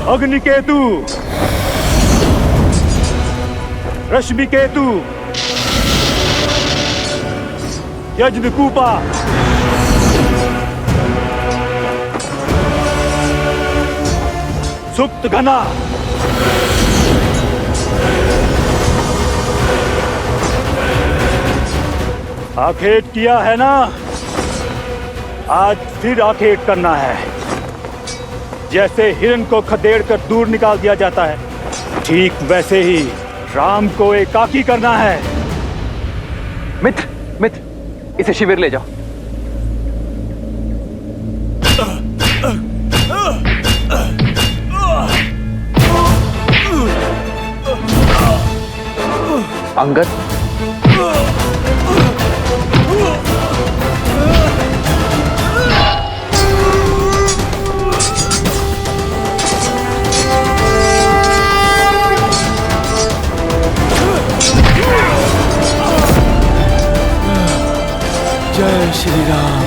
अग्निकेतु, रश्मिकेतु, यज्ञकूपा, सुप्त घना, आखेट किया है ना, आज फिर आखेट करना है। जैसे हिरण को खदेड़ कर दूर निकाल दिया जाता है, ठीक वैसे ही राम को एकाकी करना है। मित्र, मित्र, इसे शिविर ले जाओ। अंगद, जय श्री राम।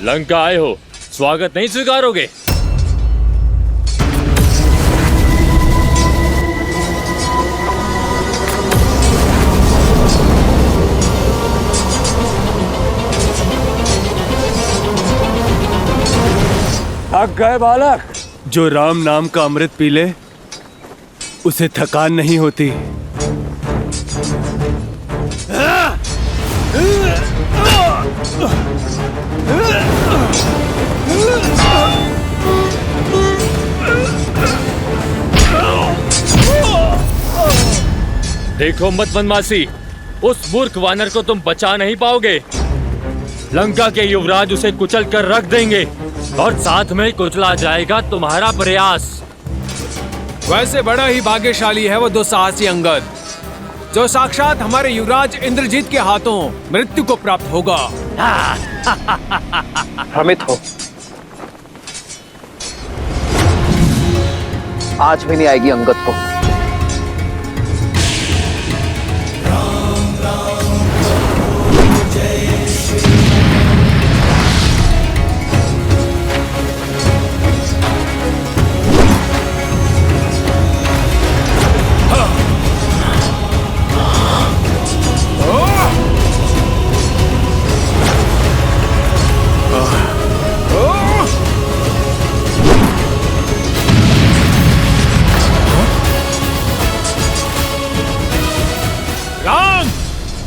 लंका आए हो, स्वागत नहीं स्वीकारोगे? थक गए बालक? जो राम नाम का अमृत पी ले उसे थकान नहीं होती। देखो मत वनवासी, उस मूर्ख वानर को तुम बचा नहीं पाओगे। लंका के युवराज उसे कुचल कर रख देंगे और साथ में कुचला जाएगा तुम्हारा प्रयास। वैसे बड़ा ही भाग्यशाली है वो दुस्साहसी अंगद, जो साक्षात हमारे युवराज इंद्रजीत के हाथों मृत्यु को प्राप्त होगा। भ्रमित हो, आज भी नहीं आएगी अंगद को।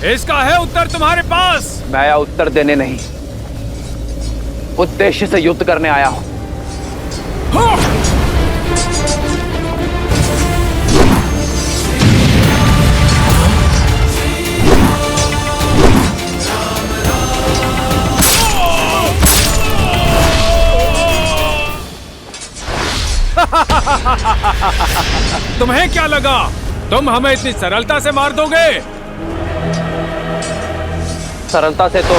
इसका है उत्तर तुम्हारे पास। मैं आया उत्तर देने नहीं, उद्देश्य से युद्ध करने आया हूं। तुम्हें क्या लगा तुम हमें इतनी सरलता से मार दोगे? सरलता से तो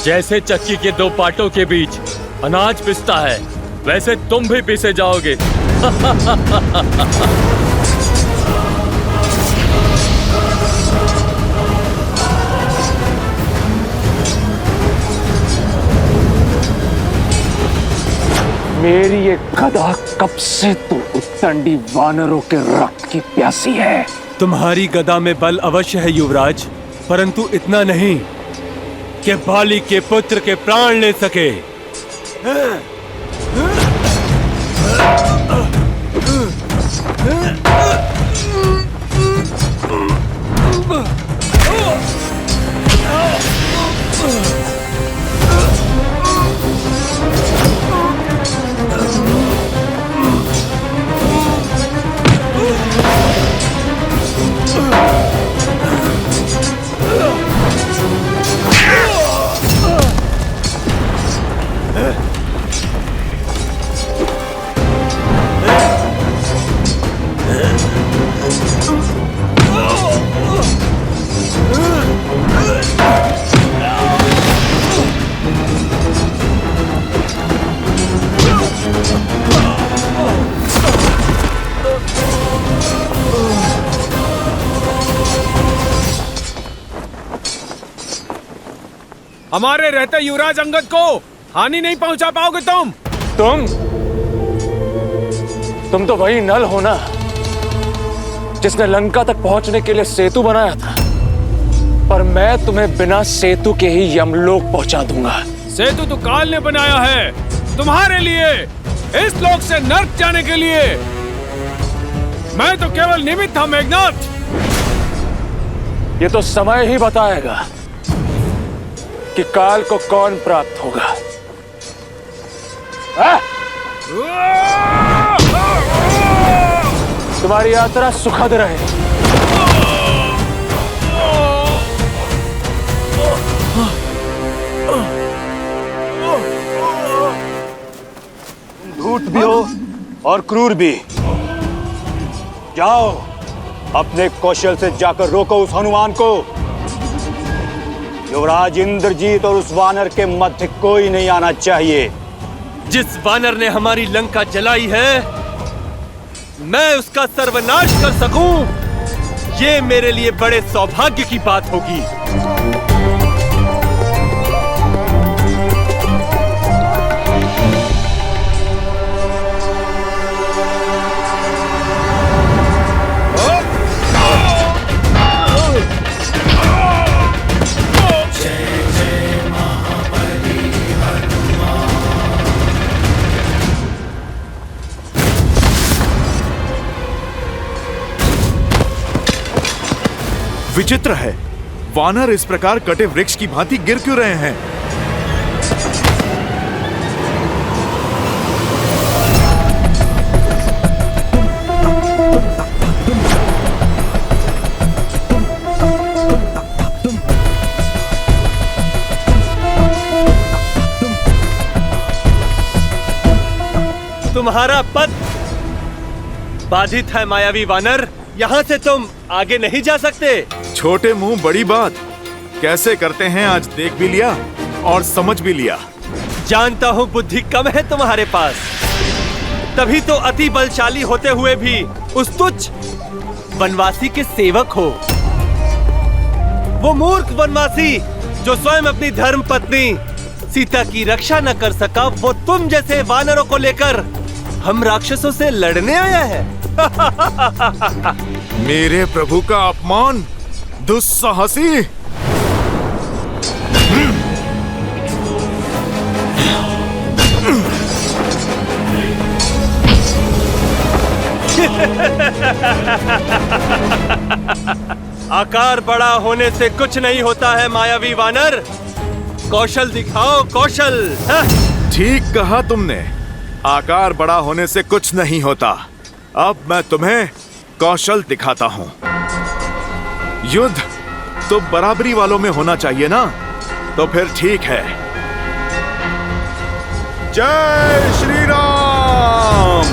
जैसे चक्की के दो पाटों के बीच अनाज पिसता है, वैसे तुम भी पिसे जाओगे। मेरी ये गदा कब से तो उत्तंडी वानरों के रक्त की प्यासी है। तुम्हारी गदा में बल अवश्य है युवराज, परंतु इतना नहीं कि बाली के पुत्र के प्राण ले सके। हमारे रहते युवराज अंगद को हानि नहीं पहुंचा पाओगे तुम तो वही नल हो ना जिसने लंका तक पहुंचने के लिए सेतु बनाया था। पर मैं तुम्हें बिना सेतु के ही यमलोक पहुंचा दूंगा। सेतु तो काल ने बनाया है तुम्हारे लिए, इस लोक से नर्क जाने के लिए। मैं तो केवल निमित्त था मेघनाथ। ये तो समय ही बताएगा कि काल को कौन प्राप्त होगा। तुम्हारी यात्रा सुखद रहे। धूर्त भी हो और क्रूर भी। जाओ, अपने कौशल से जाकर रोको उस हनुमान को। युवराज इंद्रजीत और उस वानर के मध्य कोई नहीं आना चाहिए। जिस वानर ने हमारी लंका जलाई है, मैं उसका सर्वनाश कर सकूं, ये मेरे लिए बड़े सौभाग्य की बात होगी। विचित्र है, वानर इस प्रकार कटे वृक्ष की भांति गिर क्यों रहे हैं? तुम्हारा पथ बाधित है मायावी वानर। यहाँ से तुम आगे नहीं जा सकते। छोटे मुंह बड़ी बात कैसे करते हैं, आज देख भी लिया और समझ भी लिया। जानता हूँ बुद्धि कम है तुम्हारे पास, तभी तो अति बलशाली होते हुए भी उस तुच्छ वनवासी के सेवक हो। वो मूर्ख वनवासी जो स्वयं अपनी धर्म पत्नी सीता की रक्षा न कर सका, वो तुम जैसे वानरों को लेकर हम राक्षसों से लड़ने आया है। मेरे प्रभु का अपमान, दुस्साहसी। आकार बड़ा होने से कुछ नहीं होता है मायावी वानर। कौशल दिखाओ, कौशल। ठीक कहा तुमने, आकार बड़ा होने से कुछ नहीं होता। अब मैं तुम्हें कौशल दिखाता हूं। युद्ध तो बराबरी वालों में होना चाहिए ना, तो फिर ठीक है। जय श्री राम।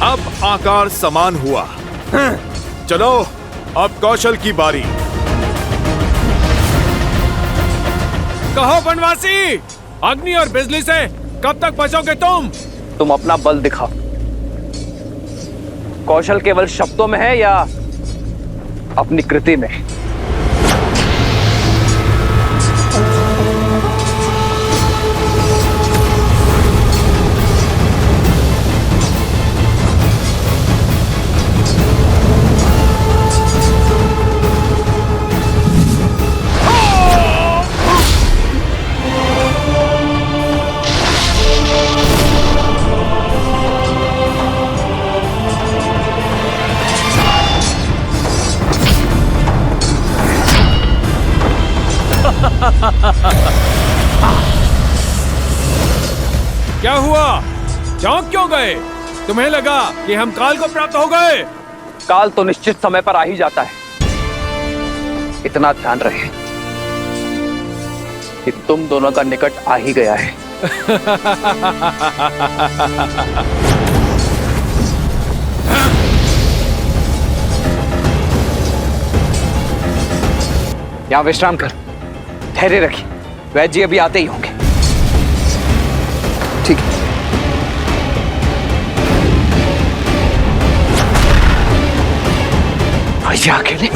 अब आकार समान हुआ। चलो, अब कौशल की बारी। कहो वनवासी, अग्नि और बिजली से कब तक बचोगे तुम अपना बल दिखाओ। कौशल केवल शब्दों में है या अपनी कृति में? क्या हुआ? चौंक क्यों गए? तुम्हें लगा कि हम काल को प्राप्त हो गए? काल तो निश्चित समय पर आ ही जाता है। इतना ध्यान रहे कि तुम दोनों का निकट आ ही गया है। यहां विश्राम कर, धैर्य रखिए। वैद्य जी अभी आते ही होंगे। ठीक है। भैया अकेले?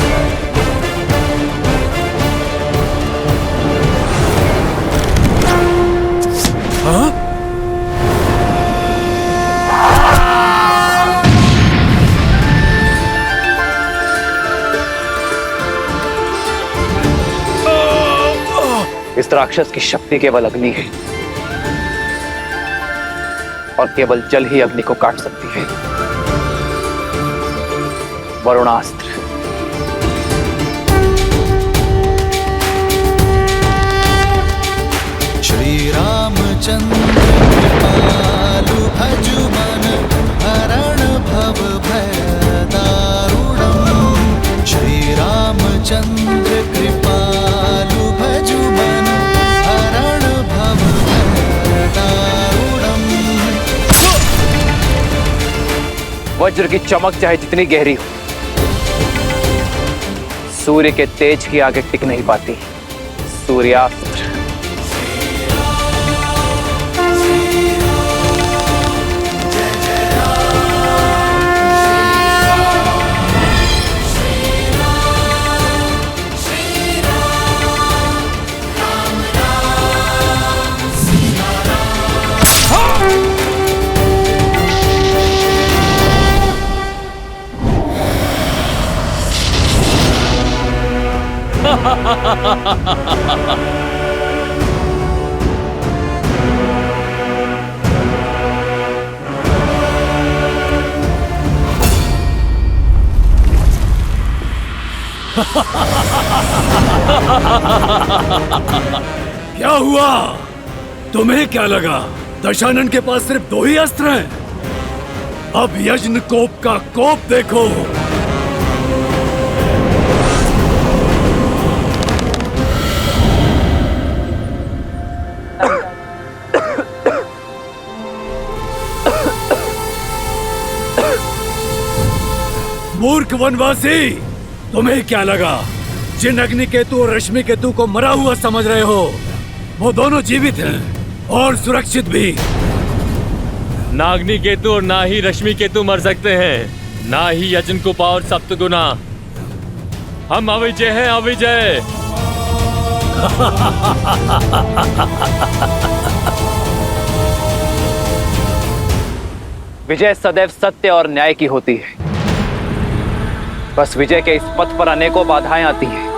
इस राक्षस की शक्ति केवल अग्नि है और केवल जल ही अग्नि को काट सकती है। वरुणास्त्र। श्री रामचंद्र कृपालु भजुमन हरण भव भय दारुणम्। श्री रामचंद्र कृपालु भजुमन हरण भव भय दारुणम्। वज्र की चमक चाहे जितनी गहरी हो, सूर्य के तेज की आगे टिक नहीं पाती। सूर्यास्त्र। क्या हुआ? तुम्हें क्या लगा दशानन के पास सिर्फ 2 ही अस्त्र हैं? अब यज्ञ कोप का कोप देखो। मूर्ख वनवासी, तुम्हें क्या लगा जिन अग्नि केतु और रश्मि केतु को मरा हुआ समझ रहे हो, वो दोनों जीवित हैं और सुरक्षित भी। ना अग्नि केतु और ना ही रश्मि केतु मर सकते हैं, ना ही यजन कुपा और सप्तगुना। हम अविजय हैं, अविजय। विजय सदैव सत्य और न्याय की होती है। बस विजय के इस पथ पर अनेकों बाधाएं आती हैं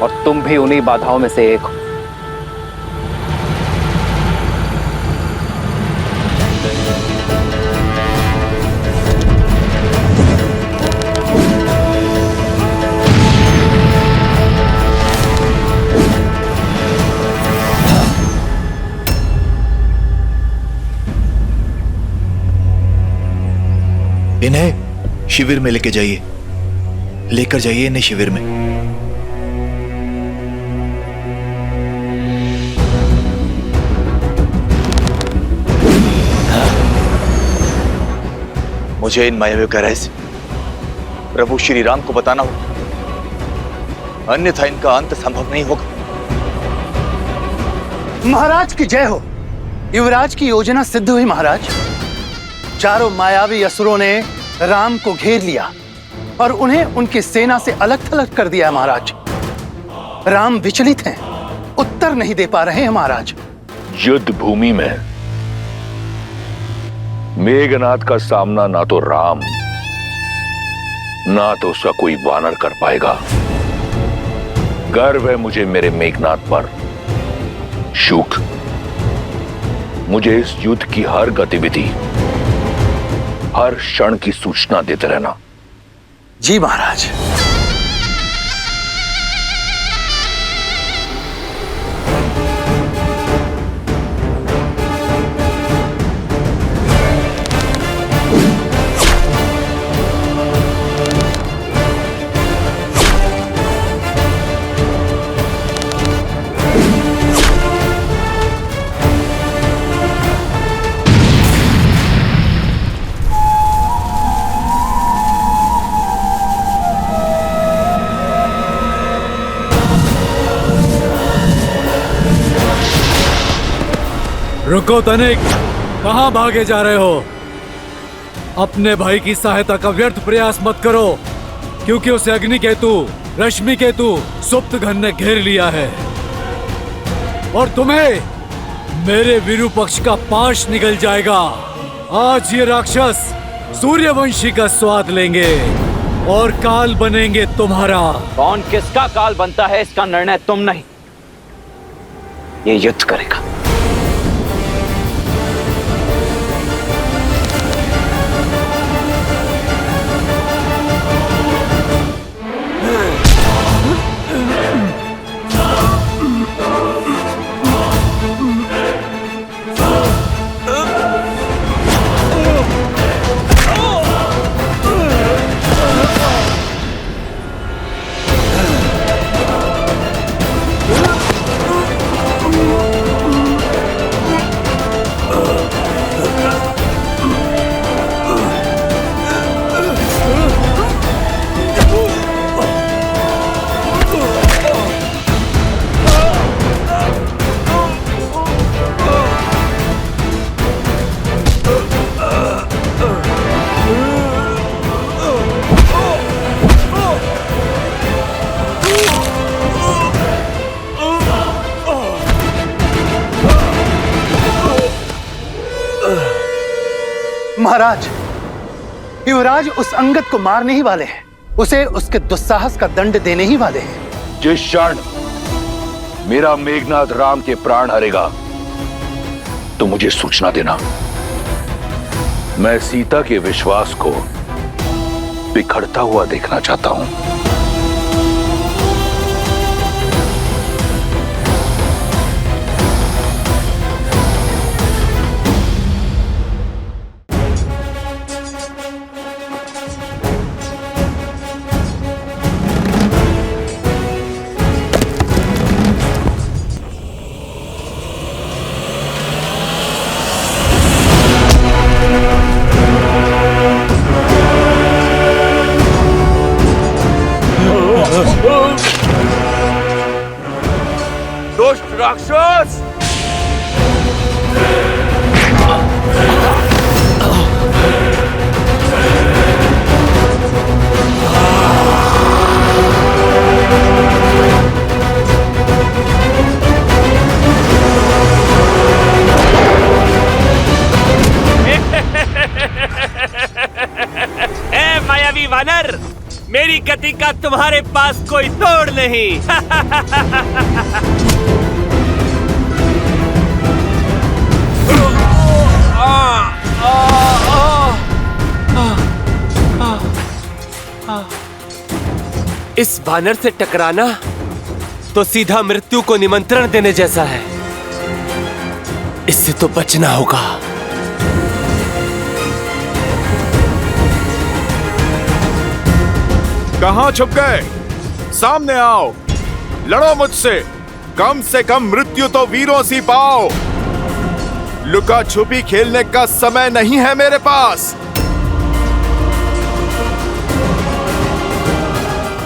और तुम भी उन्हीं बाधाओं में से एक हो। इन्हें शिविर में लेकर जाइए इन्हें शिविर में। मुझे इन मायावियों का रहस्य प्रभु श्री राम को बताना होगा, अन्यथा इनका अंत संभव नहीं होगा। महाराज की जय हो। युवराज की योजना सिद्ध हुई महाराज। चारों मायावी असुरों ने राम को घेर लिया और उन्हें उनकी सेना से अलग थलग कर दिया है महाराज। राम विचलित हैं, उत्तर नहीं दे पा रहे हैं महाराज। युद्ध भूमि में मेघनाथ का सामना ना तो राम ना तो उसका कोई वानर कर पाएगा। गर्व है मुझे मेरे मेघनाथ पर। शुक, मुझे इस युद्ध की हर गतिविधि, हर क्षण की सूचना देते रहना। जी महाराज। रुको तनिक, कहां भागे जा रहे हो? अपने भाई की सहायता का व्यर्थ प्रयास मत करो, क्योंकि उसे अग्नि केतु, रश्मि केतु, सुप्त घन ने घेर लिया है और तुम्हें मेरे विरूपक्ष का पाश निकल जाएगा। आज ये राक्षस सूर्यवंशी का स्वाद लेंगे और काल बनेंगे तुम्हारा। कौन किसका काल बनता है इसका निर्णय तुम नहीं, ये युद्ध करेगा। महाराज, युवराज उस अंगद को मारने ही वाले हैं, उसे उसके दुस्साहस का दंड देने ही वाले हैं। जिस क्षण मेरा मेघनाद राम के प्राण हरेगा तो मुझे सूचना देना। मैं सीता के विश्वास को बिखरता हुआ देखना चाहता हूं। दुष्ट राक्षस! ए मायावी वानर, मेरी गति का तुम्हारे पास कोई तोड़ नहीं। इस वानर से टकराना तो सीधा मृत्यु को निमंत्रण देने जैसा है। इससे तो बचना होगा। कहां छुप गए? सामने आओ, लड़ो मुझसे। कम से कम मृत्यु तो वीरों सी पाओ। लुका छुपी खेलने का समय नहीं है मेरे पास।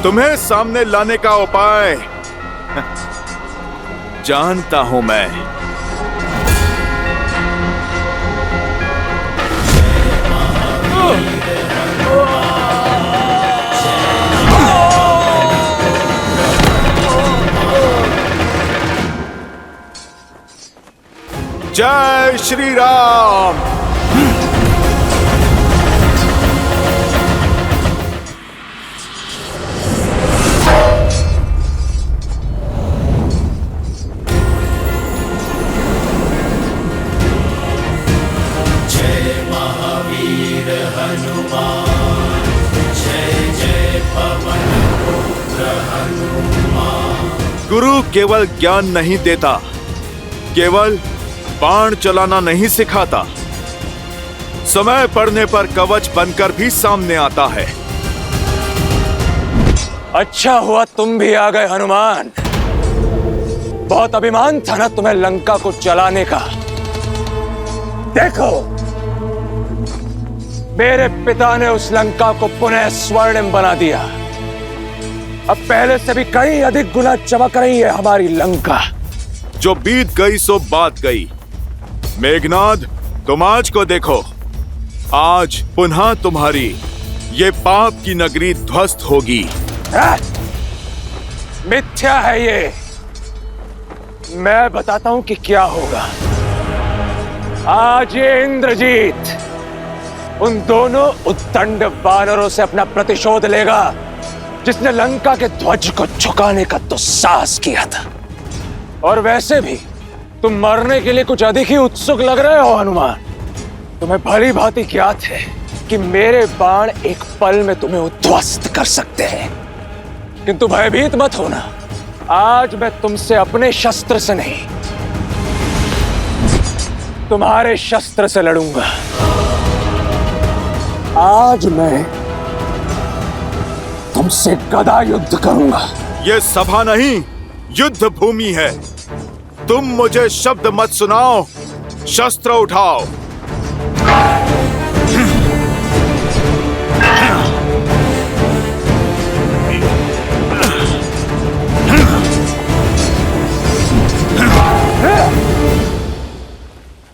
तुम्हें सामने लाने का उपाय जानता हूं मैं। जय श्री राम। जय महावीर हनुमान, जय जय पवन पुत्र हनुमान। गुरु केवल ज्ञान नहीं देता, केवल बाण चलाना नहीं सिखाता, समय पड़ने पर कवच बनकर भी सामने आता है। अच्छा हुआ तुम भी आ गए हनुमान। बहुत अभिमान था ना तुम्हें लंका को चलाने का। देखो, मेरे पिता ने उस लंका को पुनः स्वर्णिम बना दिया। अब पहले से भी कई अधिक गुना चमक रही है हमारी लंका। जो बीत गई सो बात गई। मेघनाद, तुम आज को देखो। आज पुनः तुम्हारी ये पाप की नगरी ध्वस्त होगी। मिथ्या है ये। मैं बताता हूं कि क्या होगा। आज ये इंद्रजीत उन दोनों उद्दंड वानरों से अपना प्रतिशोध लेगा जिसने लंका के ध्वज को झुकाने का दुस्साहस किया था। और वैसे भी तुम मरने के लिए कुछ अधिक ही उत्सुक लग रहे हो हनुमान। तुम्हें भली भांति ज्ञात है कि मेरे बाण एक पल में तुम्हें उद्ध्वस्त कर सकते हैं, किंतु भयभीत मत होना। आज मैं तुमसे अपने शस्त्र से नहीं, तुम्हारे शस्त्र से लड़ूंगा। आज मैं तुमसे गदा युद्ध करूंगा। ये सभा नहीं, युद्ध भूमि है। तुम मुझे शब्द मत सुनाओ, शस्त्र उठाओ।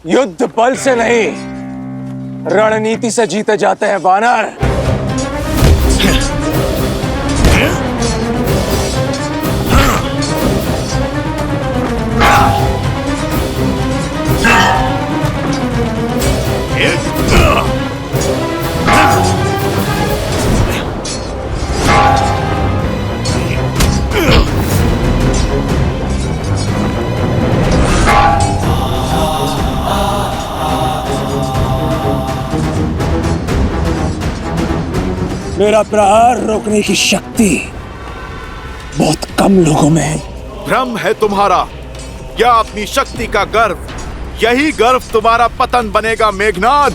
युद्ध बल से नहीं, रणनीति से जीते जाते हैं वानर। मेरा प्रहार रोकने की शक्ति बहुत कम लोगों में है। भ्रम है तुम्हारा, क्या अपनी शक्ति का गर्व? यही गर्व तुम्हारा पतन बनेगा मेघनाद।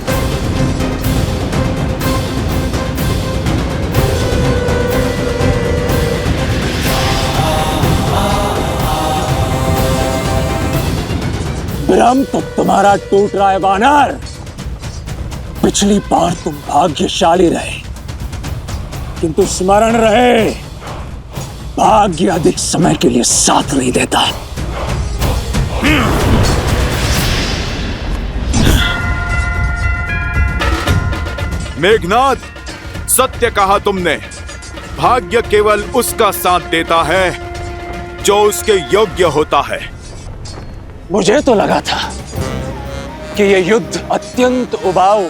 भ्रम तो तुम्हारा टूट रहा है वानर। पिछली बार तुम भाग्यशाली रहे, किंतु स्मरण रहे, भाग्य अधिक समय के लिए साथ नहीं देता। मेघनाद, सत्य कहा तुमने। भाग्य केवल उसका साथ देता है जो उसके योग्य होता है। मुझे तो लगा था कि यह युद्ध अत्यंत उबाऊ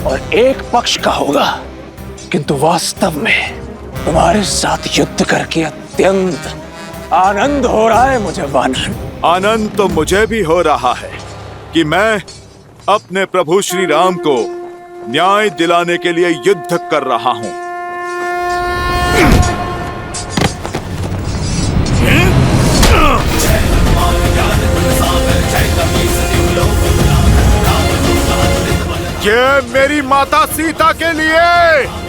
और एक पक्ष का होगा, किंतु वास्तव में तुम्हारे साथ युद्ध करके अत्यंत आनंद हो रहा है मुझे वानर। आनंद तो मुझे भी हो रहा है कि मैं अपने प्रभु श्री राम को न्याय दिलाने के लिए युद्ध कर रहा हूं। ये मेरी माता सीता के लिए।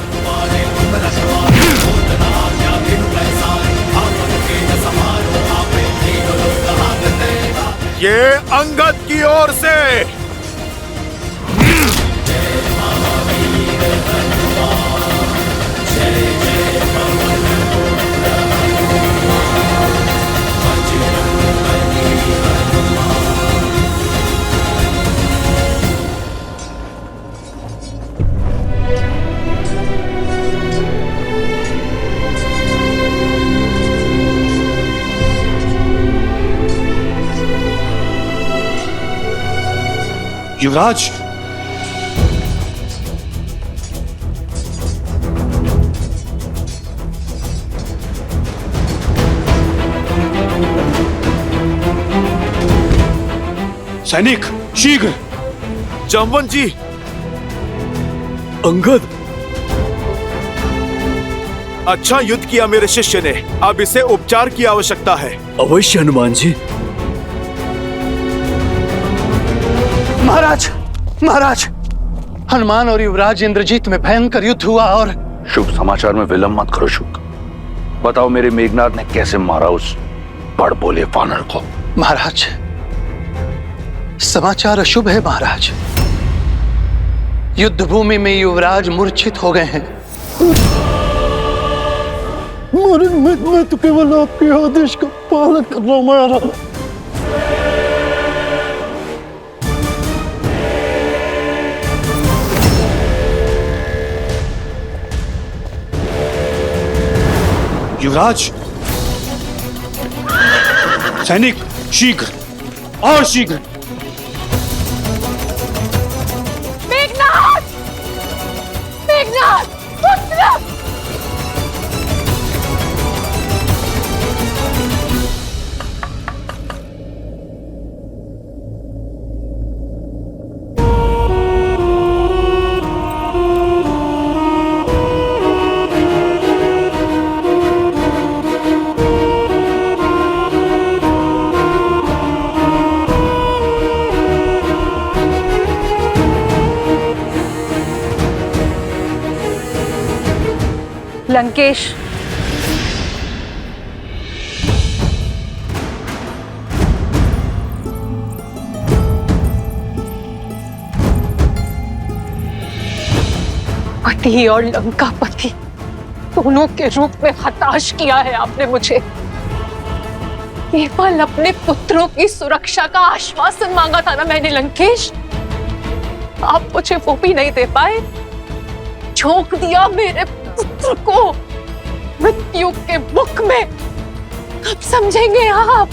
ये अंगद की ओर से। युवराज, सैनिक शीघ्र। जामवंत जी। अंगद, अच्छा युद्ध किया मेरे शिष्य ने। अब इसे उपचार की आवश्यकता है। अवश्य हनुमान जी। महाराज, महाराज, हनुमान और युवराज इंद्रजीत में भयंकर युद्ध हुआ और शुभ समाचार में विलंब मत करो शुभ। बताओ मेरे मेघनाद ने कैसे मारा उस बड़ बोले वानर को। महाराज, समाचार अशुभ है महाराज। युद्ध भूमि में युवराज मूर्छित हो गए हैं। मैं तो केवल आपके आदेश का पालन कर रहा हूं महाराज। युवराज, सैनिक शीघ्र और शीघ्र। मेघनाद! मेघनाद! पुत्र! लंकेश, पति और लंका पति दोनों के रूप में हताश किया है आपने मुझे। केवल अपने पुत्रों की सुरक्षा का आश्वासन मांगा था ना मैंने लंकेश, आप मुझे वो भी नहीं दे पाए। झोंक दिया मेरे पुत्र को मृत्यु के मुख में। कब समझेंगे आप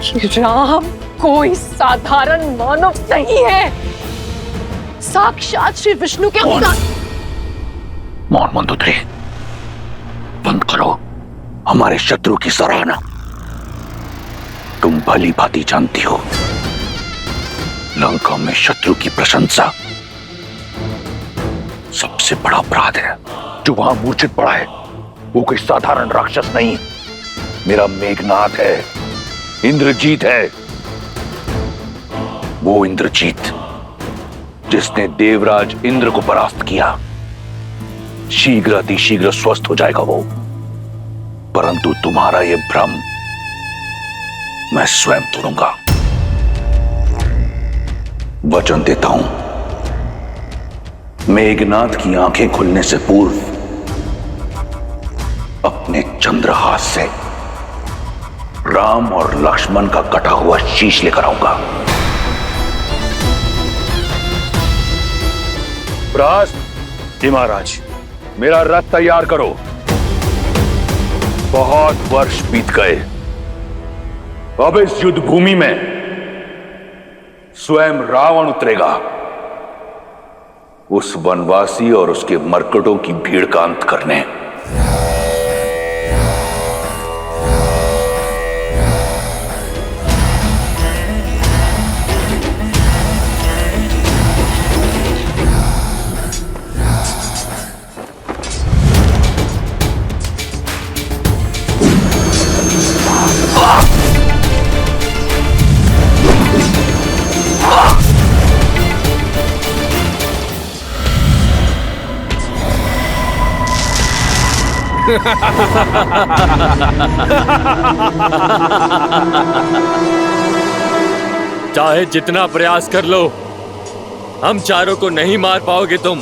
कि राम कोई साधारण मानव नहीं है, साक्षात श्री विष्णु के अवतार। मौन मंदोदरी, बंद करो हमारे शत्रु की सराहना। तुम भली भांति जानती हो, लंका में शत्रु की प्रशंसा सबसे बड़ा अपराध है। जो वहां मूर्छित पड़ा है वो कोई साधारण राक्षस नहीं, मेरा मेघनाद है, इंद्रजीत है। वो इंद्रजीत जिसने देवराज इंद्र को परास्त किया। शीघ्र अतिशीघ्र स्वस्थ हो जाएगा वो, परंतु तुम्हारा यह भ्रम मैं स्वयं तोड़ूंगा। वचन देता हूं, मेघनाद की आंखें खुलने से पूर्व अपने चंद्रहास से राम और लक्ष्मण का कटा हुआ शीश लेकर आऊंगा। प्रहस्त जी महाराज, मेरा रथ तैयार करो। बहुत वर्ष बीत गए, अब इस युद्ध भूमि में स्वयं रावण उतरेगा। उस वनवासी और उसके मरकटों की भीड़ का अंत करने। चाहे जितना प्रयास कर लो, हम चारों को नहीं मार पाओगे तुम।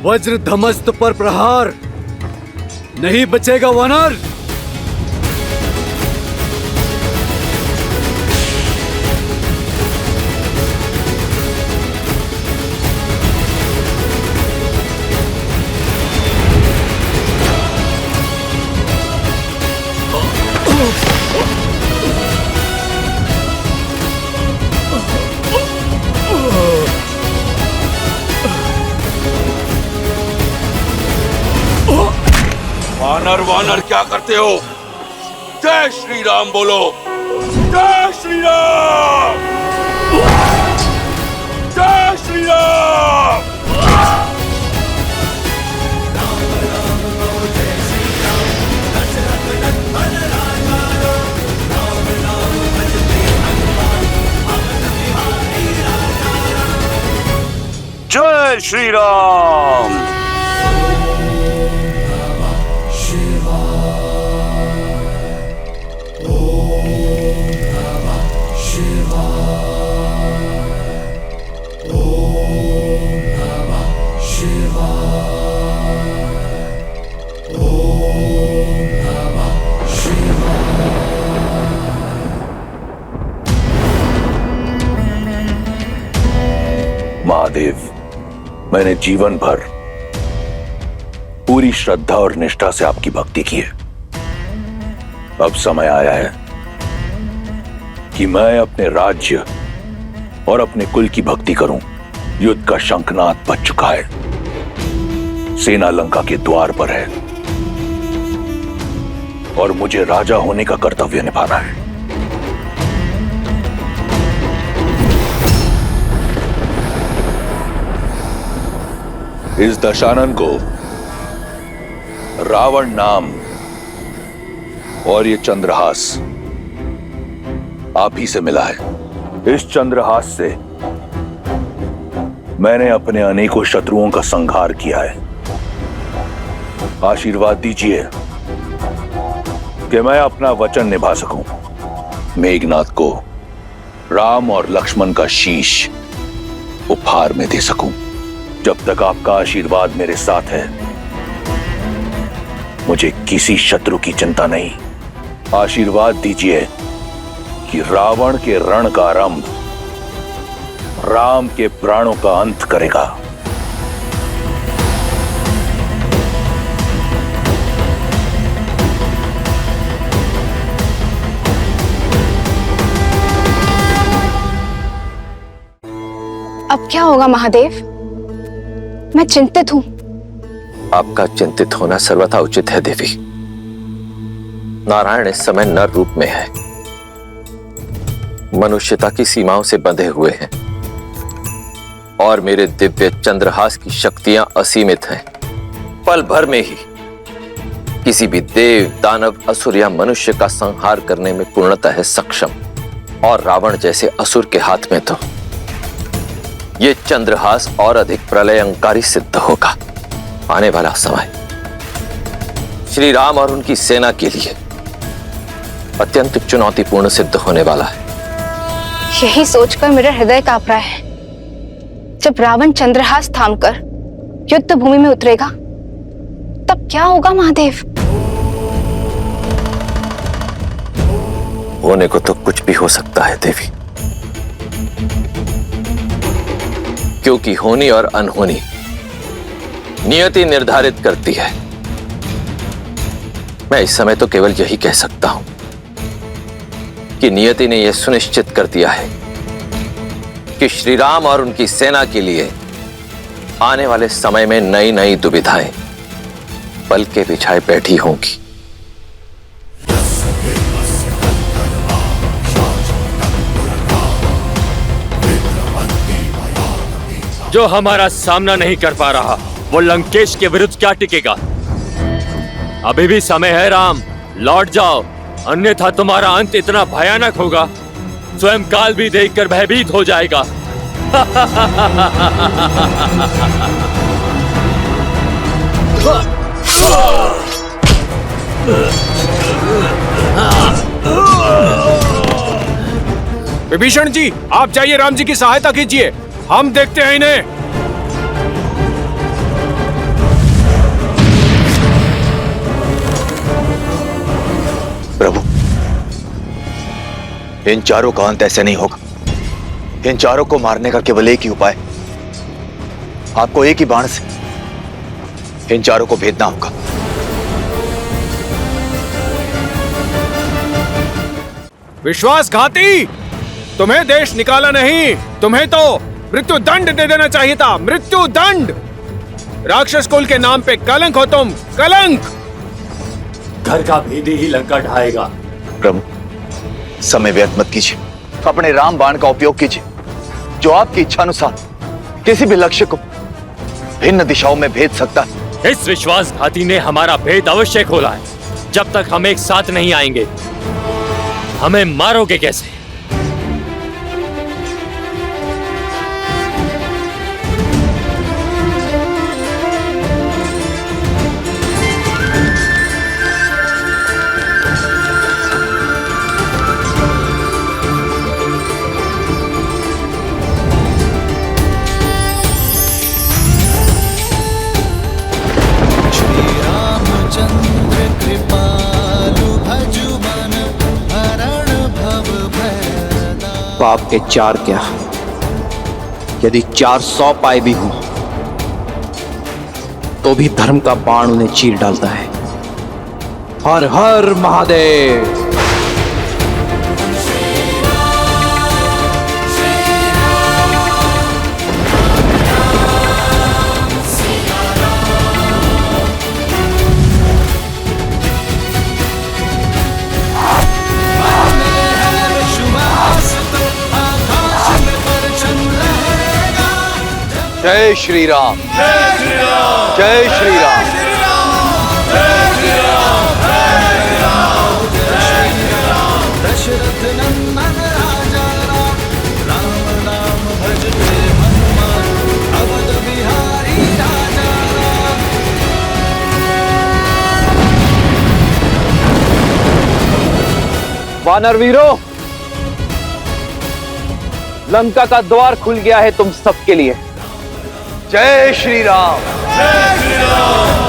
वज्र धमस्त पर प्रहार, नहीं बचेगा वानर। वानर वानर क्या करते हो? जय श्री राम बोलो। जय श्री राम, जय श्री राम। जय श्री राम। महादेव, मैंने जीवन भर पूरी श्रद्धा और निष्ठा से आपकी भक्ति की है। अब समय आया है कि मैं अपने राज्य और अपने कुल की भक्ति करूं। युद्ध का शंखनाद बज चुका है, सेना लंका के द्वार पर है और मुझे राजा होने का कर्तव्य निभाना है। इस दशानन को रावण नाम और ये चंद्रहास आप ही से मिला है। इस चंद्रहास से मैंने अपने अनेकों शत्रुओं का संहार किया है। आशीर्वाद दीजिए कि मैं अपना वचन निभा सकूं, मेघनाथ को राम और लक्ष्मण का शीश उपहार में दे सकूं। जब तक आपका आशीर्वाद मेरे साथ है, मुझे किसी शत्रु की चिंता नहीं। आशीर्वाद दीजिए कि रावण के रण का आरंभ राम के प्राणों का अंत करेगा। अब क्या होगा महादेव? मैं चिंतित हूं। आपका चिंतित होना सर्वथा उचित है देवी। नारायण इस समय नर रूप में है, मनुष्यता की सीमाओं से बंधे हुए हैं और मेरे दिव्य चंद्रहास की शक्तियां असीमित हैं। पल भर में ही किसी भी देव, दानव, असुर या मनुष्य का संहार करने में पूर्णतः सक्षम। और रावण जैसे असुर के हाथ में तो ये चंद्रहास और अधिक प्रलयंकारी सिद्ध होगा। आने वाला समय श्री राम और उनकी सेना के लिए अत्यंत चुनौतीपूर्ण सिद्ध होने वाला है। यही सोचकर मेरा हृदय कांप रहा है। जब रावण चंद्रहास थामकर युद्ध भूमि में उतरेगा, तब क्या होगा महादेव? होने को तो कुछ भी हो सकता है देवी, क्योंकि होनी और अनहोनी नियति निर्धारित करती है। मैं इस समय तो केवल यही कह सकता हूं कि नियति ने यह सुनिश्चित कर दिया है कि श्री राम और उनकी सेना के लिए आने वाले समय में नई नई दुविधाएं पल के बिछाए बैठी होंगी। जो हमारा सामना नहीं कर पा रहा, वो लंकेश के विरुद्ध क्या टिकेगा? अभी भी समय है राम, लौट जाओ, अन्यथा तुम्हारा अंत इतना भयानक होगा, स्वयं काल भी देखकर भयभीत हो जाएगा। विभीषण जी, आप जाइए, राम जी की सहायता कीजिए, हम देखते हैं इन्हें। प्रभु, इन चारों का अंत ऐसे नहीं होगा। इन चारों को मारने का केवल एक ही उपाय, आपको एक ही बाण से इन चारों को भेदना होगा। विश्वासघाती, तुम्हें देश निकाला नहीं, तुम्हें तो मृत्यु दंड दे देना चाहिए था। मृत्यु दंड! राक्षस कुल के नाम पे कलंक हो तुम, कलंक! घर का भेदी ही लंका ढाएगा। प्रभु, समय व्यर्थ मत कीजिए, अपने राम बाण का उपयोग कीजिए, जो आपकी इच्छा अनुसार किसी भी लक्ष्य को भिन्न दिशाओं में भेज सकता है। इस विश्वासघाती ने हमारा भेद अवश्य खोला है। जब तक हम एक साथ नहीं आएंगे, हमें मारोगे कैसे? पाप के चार क्या, यदि 400 पाए भी हों तो भी धर्म का बाण उन्हें चीर डालता है। हर हर महादेव। जय श्री राम, जय श्री राम, जय श्री राम, जय श्री राम, जय श्री राम, जय श्री राम। दशरथ नंदन राजा राम, राम नाम भजते हनुमान, अवध बिहारी राजा राम। वानर वीरों, लंका का द्वार खुल गया है तुम सबके लिए। जय श्री राम, जय श्री राम,